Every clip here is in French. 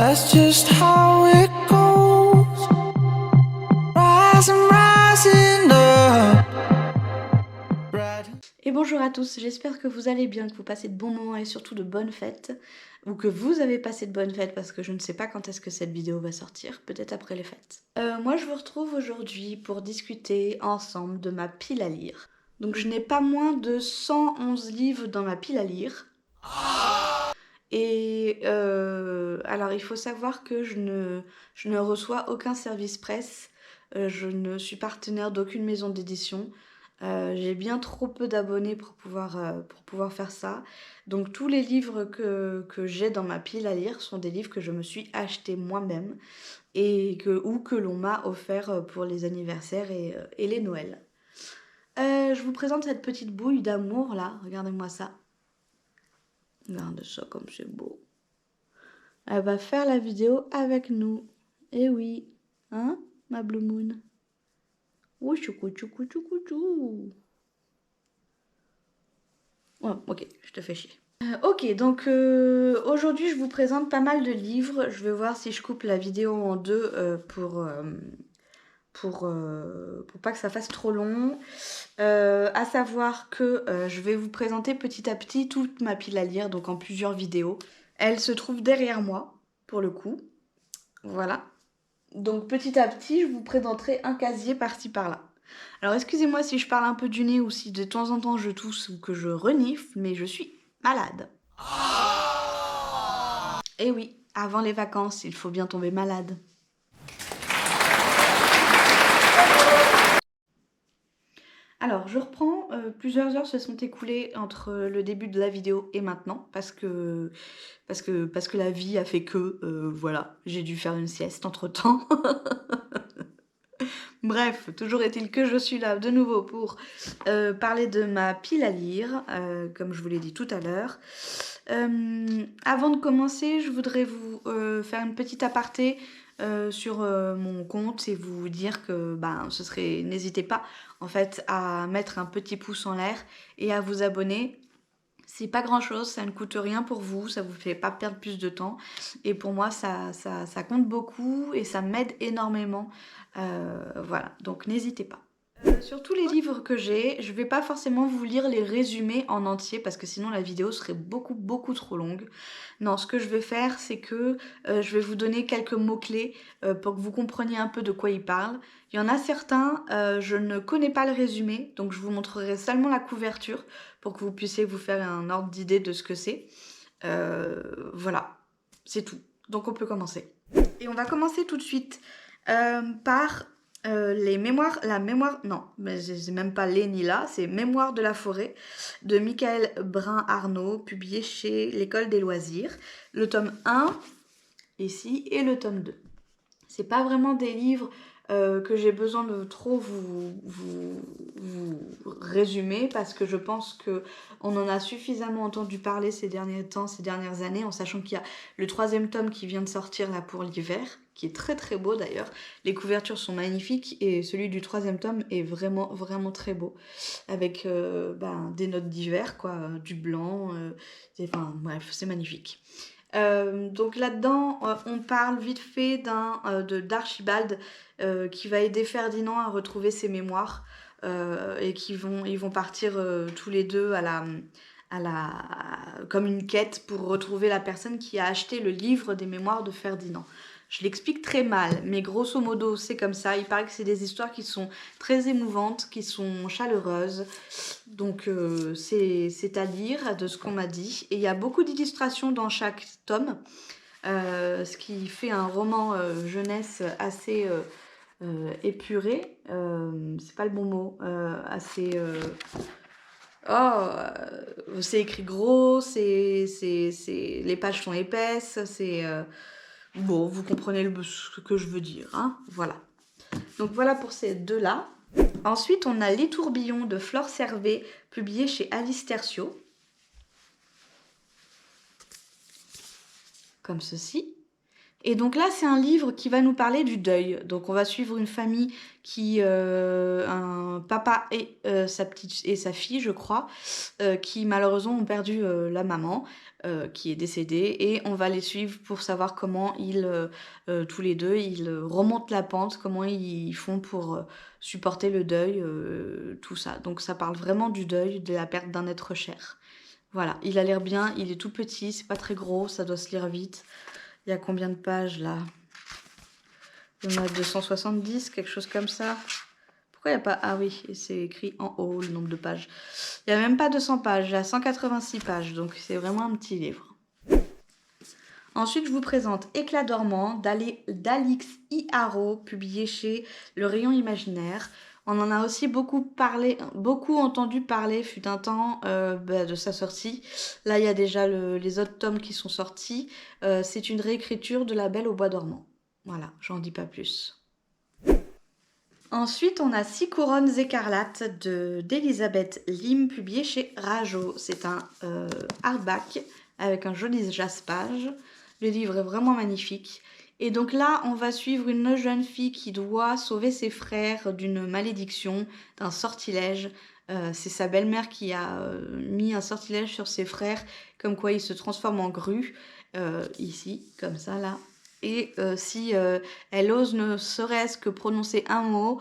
That's just how it goes. Rising up. Et bonjour à tous, j'espère que vous allez bien, que vous passez de bons moments et surtout de bonnes fêtes. Ou que vous avez passé de bonnes fêtes parce que je ne sais pas quand est-ce que cette vidéo va sortir, peut-être après les fêtes. Moi je vous retrouve aujourd'hui pour discuter ensemble de ma pile à lire. Donc je n'ai pas moins de 111 livres dans ma pile à lire. Et alors il faut savoir que je ne reçois aucun service presse, je ne suis partenaire d'aucune maison d'édition. J'ai bien trop peu d'abonnés pour pouvoir faire ça. Donc tous les livres que j'ai dans ma pile à lire sont des livres que je me suis achetés moi-même ou que l'on m'a offert pour les anniversaires et les Noëls. Je vous présente cette petite bouille d'amour là, regardez-moi ça. Regardez ça comme c'est beau. Elle va faire la vidéo avec nous. Eh oui, hein, ma Blue Moon. Ouh, choucou, choucou, choucou, chou. Oh, ok, je te fais chier. Ok, donc aujourd'hui je vous présente pas mal de livres. Je vais voir si je coupe la vidéo en deux pour pas que ça fasse trop long. À savoir que je vais vous présenter petit à petit toute ma pile à lire, donc en plusieurs vidéos. Elle se trouve derrière moi, pour le coup. Voilà. Donc petit à petit, je vous présenterai un casier par-ci par-là. Alors excusez-moi si je parle un peu du nez ou si de temps en temps je tousse ou que je renifle, mais je suis malade. Et oui, avant les vacances, il faut bien tomber malade. Alors, je reprends, plusieurs heures se sont écoulées entre le début de la vidéo et maintenant, parce que la vie a fait que, voilà, j'ai dû faire une sieste entre-temps. Bref, toujours est-il que je suis là de nouveau pour parler de ma pile à lire, comme je vous l'ai dit tout à l'heure. Avant de commencer, je voudrais vous faire une petite aparté sur mon compte et vous dire que n'hésitez pas en fait à mettre un petit pouce en l'air et à vous abonner. C'est pas grand chose, ça ne coûte rien pour vous, ça vous fait pas perdre plus de temps. Et pour moi, ça compte beaucoup et ça m'aide énormément. Voilà, donc n'hésitez pas. Sur tous les livres que j'ai, je vais pas forcément vous lire les résumés en entier parce que sinon la vidéo serait beaucoup trop longue. Non, ce que je vais faire, c'est que je vais vous donner quelques mots-clés pour que vous compreniez un peu de quoi ils parlent. Il y en a certains, je ne connais pas le résumé, donc je vous montrerai seulement la couverture pour que vous puissiez vous faire un ordre d'idée de ce que c'est. Voilà, c'est tout. Donc on peut commencer. Et on va commencer tout de suite par mais c'est même pas les ni là, c'est Mémoires de la forêt de Michael Brun-Arnaud, publié chez l'École des loisirs. Le tome 1 ici et le tome 2. C'est pas vraiment des livres que j'ai besoin de trop vous résumer parce que je pense qu'on en a suffisamment entendu parler ces derniers temps, ces dernières années, en sachant qu'il y a le 3e tome qui vient de sortir là pour l'hiver, qui est très beau d'ailleurs. Les couvertures sont magnifiques et celui du 3e tome est vraiment très beau, avec des notes d'hiver, quoi, du blanc, bref, c'est magnifique. Donc là-dedans, on parle vite fait d'Archibald qui va aider Ferdinand à retrouver ses mémoires et ils vont partir tous les deux comme une quête pour retrouver la personne qui a acheté le livre des mémoires de Ferdinand. Je l'explique très mal, mais grosso modo, c'est comme ça. Il paraît que c'est des histoires qui sont très émouvantes, qui sont chaleureuses. Donc, c'est à lire de ce qu'on m'a dit. Et il y a beaucoup d'illustrations dans chaque tome, ce qui fait un roman jeunesse assez épuré. C'est pas le bon mot. C'est écrit gros, les pages sont épaisses, bon, vous comprenez ce que je veux dire, hein, voilà. Donc voilà pour ces deux-là. Ensuite, on a Les tourbillons de Flore Servet, publié chez Alice Tertio. Comme ceci. Et donc là, c'est un livre qui va nous parler du deuil. Donc on va suivre une famille qui, un papa et sa fille, je crois, qui malheureusement ont perdu la maman, qui est décédée. Et on va les suivre pour savoir comment tous les deux, ils remontent la pente, comment ils font pour supporter le deuil, tout ça. Donc ça parle vraiment du deuil, de la perte d'un être cher. Voilà, il a l'air bien, il est tout petit, c'est pas très gros, ça doit se lire vite. Il y a combien de pages là? Il y en a 270, quelque chose comme ça. Pourquoi il n'y a pas... Ah oui, et c'est écrit en haut le nombre de pages. Il n'y a même pas 200 pages, il y a 186 pages, donc c'est vraiment un petit livre. Ensuite, je vous présente Éclat dormant d'Alix Iharo, publié chez Le Rayon Imaginaire. On en a aussi beaucoup entendu parler, fut un temps, de sa sortie. Là, il y a déjà les autres tomes qui sont sortis. C'est une réécriture de La Belle au bois dormant. Voilà, j'en dis pas plus. Ensuite, on a Six couronnes écarlates d'Elisabeth Lim, publié chez Rajo. C'est un hardback avec un joli jaspage. Le livre est vraiment magnifique. Et donc là, on va suivre une jeune fille qui doit sauver ses frères d'une malédiction, d'un sortilège. C'est sa belle-mère qui a mis un sortilège sur ses frères, comme quoi ils se transforment en grues, ici, comme ça, là. Et si elle ose ne serait-ce que prononcer un mot,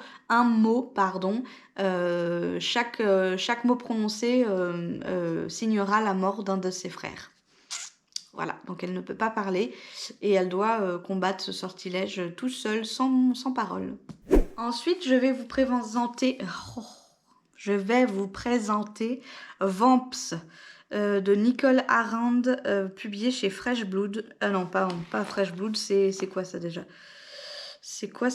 pardon, chaque mot prononcé signera la mort d'un de ses frères. Voilà, donc elle ne peut pas parler et elle doit combattre ce sortilège toute seule, sans parole. Ensuite, je vais vous présenter Vamps de Nicole Arand, publié chez Fresh Blood. Non, pas Fresh Blood, c'est quoi ça déjà? C'est quoi?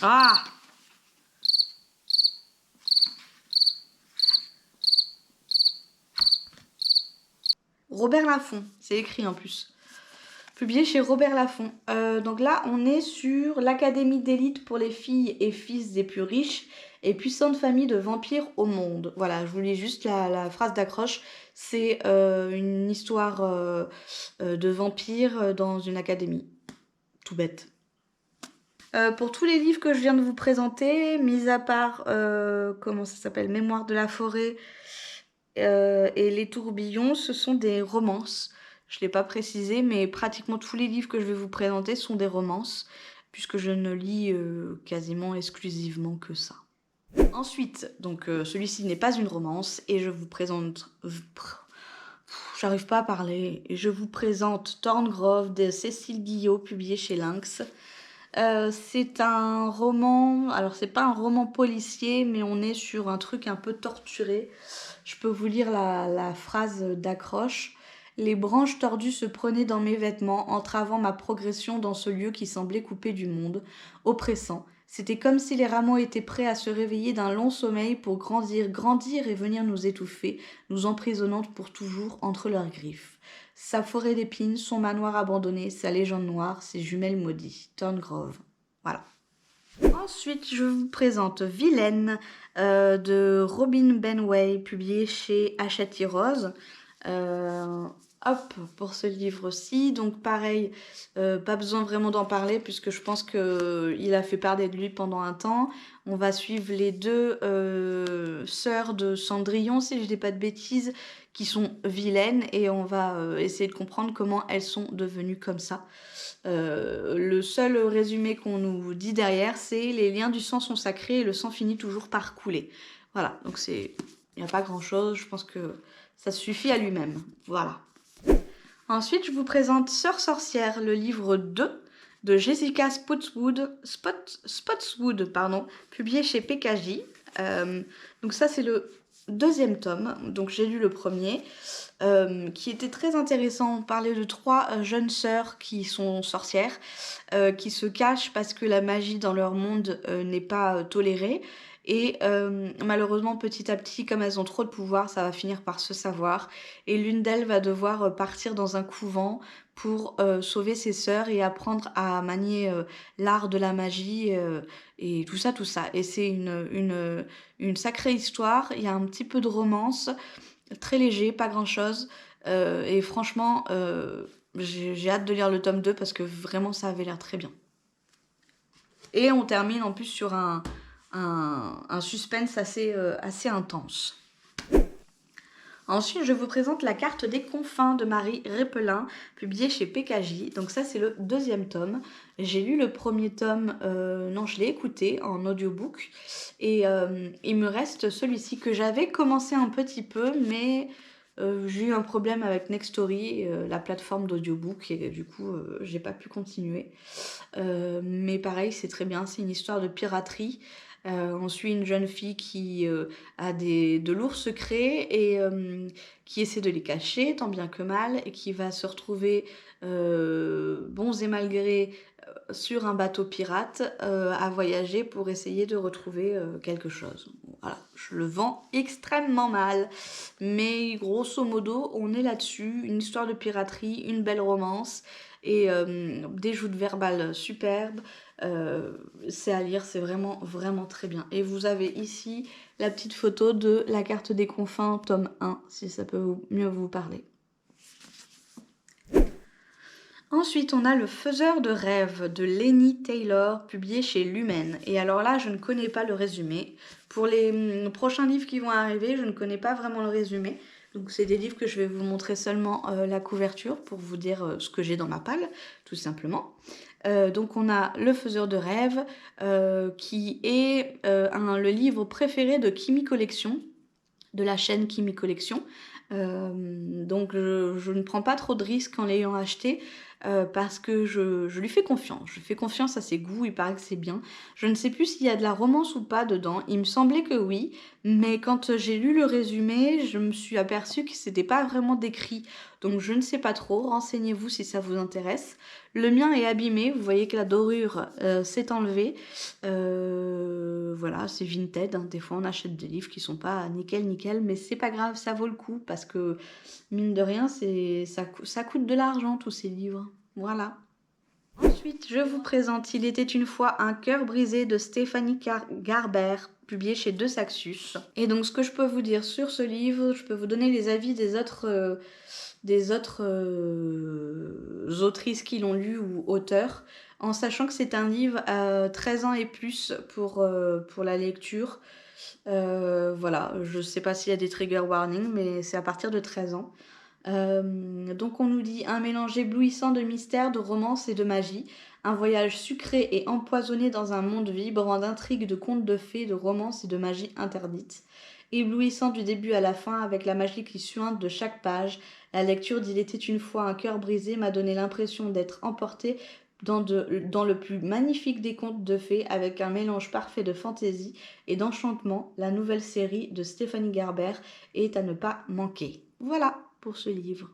Ah! Robert Laffont, c'est écrit en plus. Publié chez Robert Laffont. Donc là, on est sur l'académie d'élite pour les filles et fils des plus riches et puissantes familles de vampires au monde. Voilà, je vous lis juste la phrase d'accroche. C'est une histoire de vampires dans une académie. Tout bête. Pour tous les livres que je viens de vous présenter, mis à part, comment ça s'appelle, Mémoire de la forêt et Les tourbillons, ce sont des romances. Je ne l'ai pas précisé, mais pratiquement tous les livres que je vais vous présenter sont des romances, puisque je ne lis quasiment exclusivement que ça. Ensuite, donc celui-ci n'est pas une romance, et je vous présente... J'arrive pas à parler. Et je vous présente Thorngrove de Cécile Guillot, publié chez Lynx. C'est un roman, alors c'est pas un roman policier, mais on est sur un truc un peu torturé. Je peux vous lire la phrase d'accroche. Les branches tordues se prenaient dans mes vêtements, entravant ma progression dans ce lieu qui semblait coupé du monde, oppressant. C'était comme si les rameaux étaient prêts à se réveiller d'un long sommeil pour grandir et venir nous étouffer, nous emprisonnant pour toujours entre leurs griffes. Sa forêt d'épines, son manoir abandonné, sa légende noire, ses jumelles maudites. Thorngrove. Voilà. Ensuite, je vous présente Vilaine de Robin Benway, publié chez Hachette Rose. Pour ce livre-ci, donc pareil, pas besoin vraiment d'en parler puisque je pense qu'il a fait parler de lui pendant un temps. On va suivre les deux sœurs de Cendrillon, si je dis pas de bêtises, qui sont vilaines et on va essayer de comprendre comment elles sont devenues comme ça. Le seul résumé qu'on nous dit derrière, c'est les liens du sang sont sacrés et le sang finit toujours par couler. Voilà, donc il n'y a pas grand-chose, je pense que ça suffit à lui-même. Voilà. Ensuite, je vous présente Sœur sorcière, le livre 2 de Jessica Spotswood, publié chez PKJ. Donc ça, c'est le deuxième tome. Donc j'ai lu le premier, qui était très intéressant. On parlait de 3 jeunes sœurs qui sont sorcières, qui se cachent parce que la magie dans leur monde n'est pas tolérée. Et malheureusement, petit à petit, comme elles ont trop de pouvoir, ça va finir par se savoir. Et l'une d'elles va devoir partir dans un couvent pour sauver ses sœurs et apprendre à manier l'art de la magie et tout ça. Et c'est une sacrée histoire. Il y a un petit peu de romance, très léger, pas grand-chose. Et franchement, j'ai hâte de lire le tome 2 parce que vraiment ça avait l'air très bien. Et on termine en plus sur un suspense assez intense. Ensuite, je vous présente La carte des confins de Marie Répelin, publiée chez PKJ. Donc ça, c'est le 2e tome. J'ai lu le 1er tome, non, je l'ai écouté en audiobook. Et il me reste celui-ci que j'avais commencé un petit peu, mais j'ai eu un problème avec Nextory, la plateforme d'audiobook, et du coup, j'ai pas pu continuer. Mais pareil, c'est très bien, c'est une histoire de piraterie. On suit une jeune fille qui a de lourds secrets et qui essaie de les cacher tant bien que mal et qui va se retrouver bons et mal gré sur un bateau pirate à voyager pour essayer de retrouver quelque chose. Voilà, je le vends extrêmement mal, mais grosso modo, on est là-dessus, une histoire de piraterie, une belle romance et des joutes verbales superbes. C'est à lire, c'est vraiment vraiment très bien. Et vous avez ici la petite photo de La carte des confins, tome 1, si ça peut mieux vous parler. Ensuite, on a Le Faiseur de rêves de Lenny Taylor, publié chez Lumen. Et alors là, je ne connais pas le résumé. Pour les prochains livres qui vont arriver, je ne connais pas vraiment le résumé. Donc c'est des livres que je vais vous montrer seulement la couverture pour vous dire ce que j'ai dans ma palle, tout simplement. Donc on a Le Faiseur de rêves, qui est le livre préféré de Kimi Collection, de la chaîne Kimi Collection. Donc je ne prends pas trop de risques en l'ayant acheté parce que je lui fais confiance. Je fais confiance à ses goûts, il paraît que c'est bien. Je ne sais plus s'il y a de la romance ou pas dedans. Il me semblait que oui, mais quand j'ai lu le résumé, je me suis aperçue que c'était pas vraiment décrit. Donc je ne sais pas trop, renseignez-vous si ça vous intéresse. Le mien est abîmé, vous voyez que la dorure s'est enlevée. Voilà, c'est Vinted, hein. Des fois on achète des livres qui sont pas nickel, mais c'est pas grave, ça vaut le coup parce que mine de rien, ça coûte de l'argent tous ces livres. Voilà. Ensuite, je vous présente Il était une fois un cœur brisé de Stéphanie Garber, publié chez De Saxus. Et donc, ce que je peux vous dire sur ce livre, je peux vous donner les avis des autres autrices qui l'ont lu ou auteurs, en sachant que c'est un livre à 13 ans et plus pour la lecture. Voilà, je sais pas s'il y a des trigger warnings, mais c'est à partir de 13 ans. Donc on nous dit un mélange éblouissant de mystère, de romance et de magie, un voyage sucré et empoisonné dans un monde vibrant d'intrigues, de contes de fées, de romances et de magie interdite. Éblouissant du début à la fin avec la magie qui suinte de chaque page, la lecture d'Il était une fois un cœur brisé m'a donné l'impression d'être emportée dans le plus magnifique des contes de fées avec un mélange parfait de fantaisie et d'enchantement. La nouvelle série de Stéphanie Garber est à ne pas manquer. Voilà pour ce livre.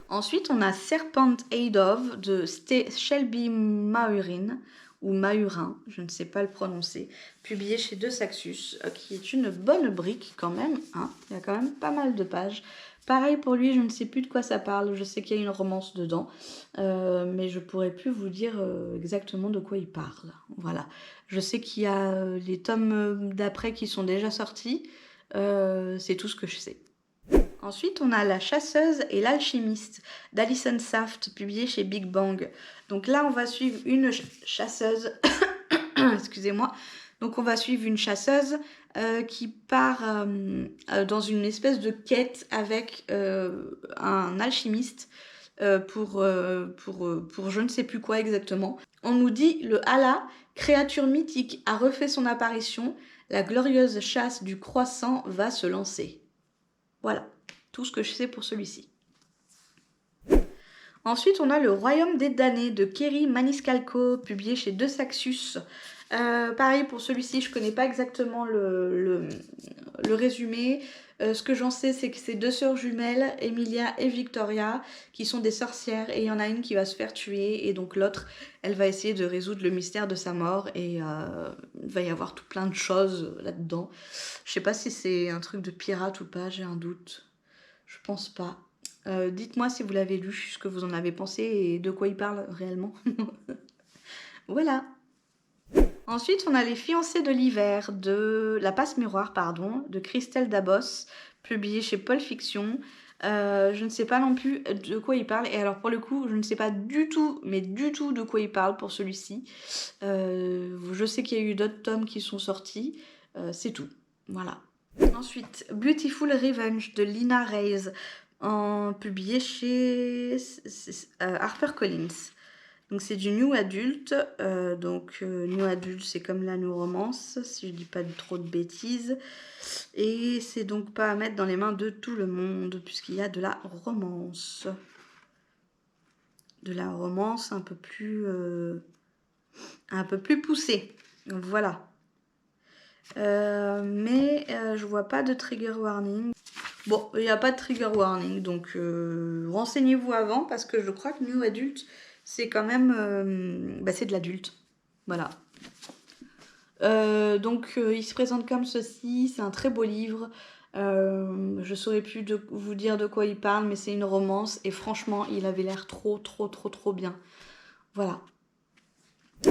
Ensuite, on a Serpent Adove de Shelby Mahurin, ou Mahurin, je ne sais pas le prononcer, publié chez De Saxus, qui est une bonne brique quand même, hein. Il y a quand même pas mal de pages. Pareil pour lui, je ne sais plus de quoi ça parle, je sais qu'il y a une romance dedans, mais je pourrais plus vous dire exactement de quoi il parle. Voilà. Je sais qu'il y a les tomes d'après qui sont déjà sortis, c'est tout ce que je sais. Ensuite, on a La chasseuse et l'alchimiste d'Alison Saft, publié chez Big Bang. Donc là, on va suivre une chasseuse. Excusez-moi. Donc on va suivre une chasseuse qui part dans une espèce de quête avec un alchimiste pour je ne sais plus quoi exactement. On nous dit le Hala, créature mythique, a refait son apparition. La glorieuse chasse du croissant va se lancer. Voilà, tout ce que je sais pour celui-ci. Ensuite, on a Le Royaume des damnés de Kerry Maniscalco, publié chez De Saxus. Pareil, pour celui-ci, je ne connais pas exactement le résumé. Ce que j'en sais, c'est que c'est deux sœurs jumelles, Emilia et Victoria, qui sont des sorcières, et il y en a une qui va se faire tuer, et donc l'autre, elle va essayer de résoudre le mystère de sa mort, et il va y avoir tout plein de choses là-dedans. Je sais pas si c'est un truc de pirate ou pas, j'ai un doute. Je pense pas. Dites-moi si vous l'avez lu, ce que vous en avez pensé et de quoi il parle réellement. Voilà. Ensuite, on a Les fiancés de l'hiver de La Passe Miroir, de Christelle Dabos, publié chez Paul Fiction. Je ne sais pas non plus de quoi il parle. Et alors pour le coup, je ne sais pas du tout, mais du tout de quoi il parle pour celui-ci. Je sais qu'il y a eu d'autres tomes qui sont sortis. C'est tout. Voilà. Ensuite, Beautiful Revenge de Lina Reyes, publié chez HarperCollins. Donc c'est du new adulte. New adulte, c'est comme la new romance, si je dis pas trop de bêtises. Et c'est donc pas à mettre dans les mains de tout le monde, puisqu'il y a de la romance. De la romance un peu plus poussée. Voilà. Je vois pas de trigger warning. Bon, il n'y a pas de trigger warning, donc renseignez-vous avant, parce que je crois que New Adulte, c'est quand même... c'est de l'adulte. Voilà. Il se présente comme ceci, c'est un très beau livre. Je saurais plus vous dire de quoi il parle, mais c'est une romance, et franchement, il avait l'air trop bien. Voilà.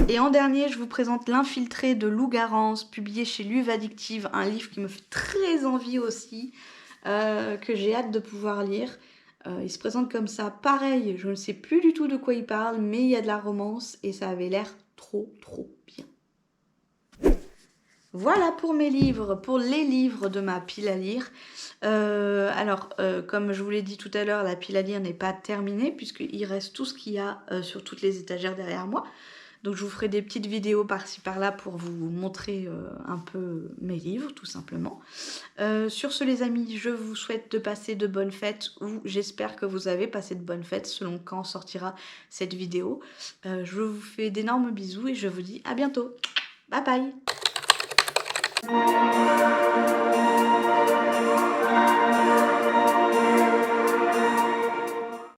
Et en dernier, je vous présente L'Infiltré de Lou Garance, publié chez L'Uve Addictive, un livre qui me fait très envie aussi, que j'ai hâte de pouvoir lire. Il se présente comme ça, pareil, je ne sais plus du tout de quoi il parle, mais il y a de la romance et ça avait l'air trop bien. Voilà pour mes livres, pour les livres de ma pile à lire. Comme je vous l'ai dit tout à l'heure, la pile à lire n'est pas terminée puisqu'il reste tout ce qu'il y a sur toutes les étagères derrière moi. Donc je vous ferai des petites vidéos par-ci par-là pour vous montrer un peu mes livres, tout simplement. Sur ce les amis, je vous souhaite de passer de bonnes fêtes, ou j'espère que vous avez passé de bonnes fêtes selon quand sortira cette vidéo. Je vous fais d'énormes bisous et je vous dis à bientôt. Bye bye.